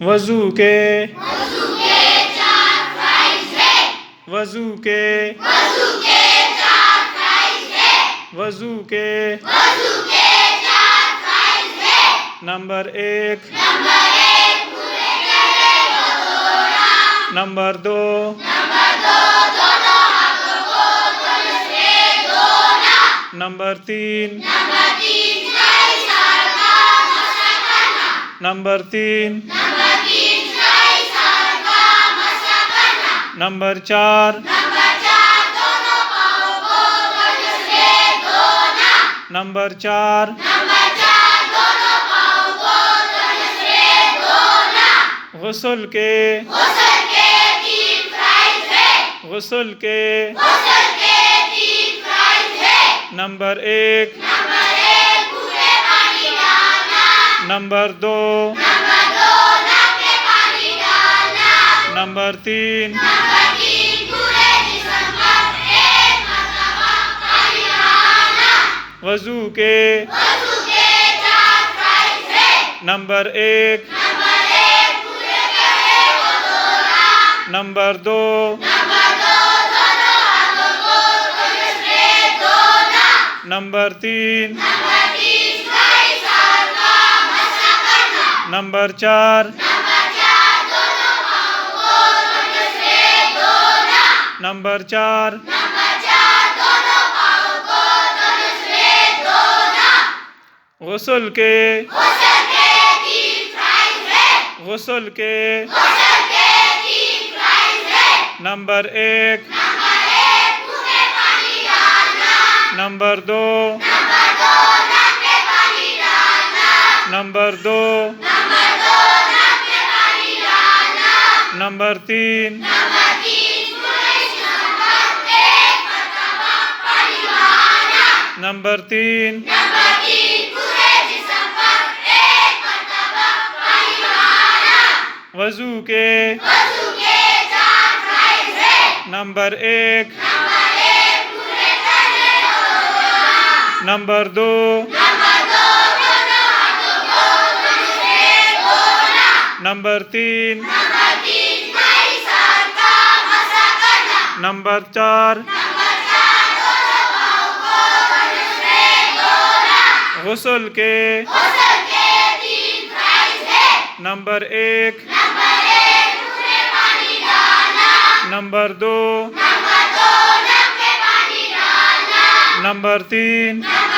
وضو کے چار فرائض ہے وضو کے چار فرائض ہے وضو کے چار فرائض ہے نمبر 1 نمبر 1 پورے چہرے کو دھونا نمبر 2 نمبر 2 دونوں ہاتھوں کو دھل سے دھونا نمبر 3 نمبر 3 صحیح سر کا مسح کرنا نمبر 3 نمبر 3 صحیح سر کا مسح کرنا نمبر 4 نمبر 4 دونوں پاؤں کو دھل سے دھونا نمبر 4 نمبر 4 دونوں پاؤں کو دھل سے دھونا غسل کے غسل کے 3 فرائض ہے غسل کے غسل کے 3 فرائض ہے نمبر 1 نمبر 1 پورے پانی ڈالنا نمبر 2 نمبر 2 ناک میں پانی ڈالنا نمبر 3 نمبر 3 پورے جسم پر ایک مرتبہ پانی ڈالنا وضو کے 4 فرائض ہے نمبر 1 نمبر 1 پورے چہرے کو دھونا نمبر 2 نمبر 2 دونوں ہاتھوں کو دھل سے دھونا نمبر 3 نمبر 3 صحیح سر کا مسح کرنا نمبر 4 نمبر 4 دونوں پاؤں کو دھل سے دھونا نمبر 4 نمبر 4 دونوں پاؤں کو دھل سے دھونا غسل کے 3 فرائض ہے غسل کے 3 فرائض ہے نمبر 1 نمبر 1 پورے پانی ڈالنا نمبر 2 نمبر 2 ناک میں پانی ڈالنا نمبر 2 نمبر 2 ناک میں پانی ڈالنا نمبر 3 نمبر 3 پورے جسم پر ایک مرتبہ پانی بہانا نمبر 3 نمبر 3 پورے جسم پر ایک مرتبہ پانی بہانا وضو کے 4 فرائض ہے نمبر 1 نمبر 1 پورے چہرے کو دھونا نمبر 2 نمبر 2 دونوں ہاتھوں کو دھل سے دھونا نمبر 3 نمبر 3 صحیح سر کا مسح کرنا نمبر 4 نمبر 4 دونوں پاؤں کو دھل سے دھونا غسل کے 3 فرائض ہے نمبر 1 نمبر 1 پورے پانی ڈالنا نمبر 2 نمبر 2 ناک میں پانی ڈالنا نمبر 3 نمبر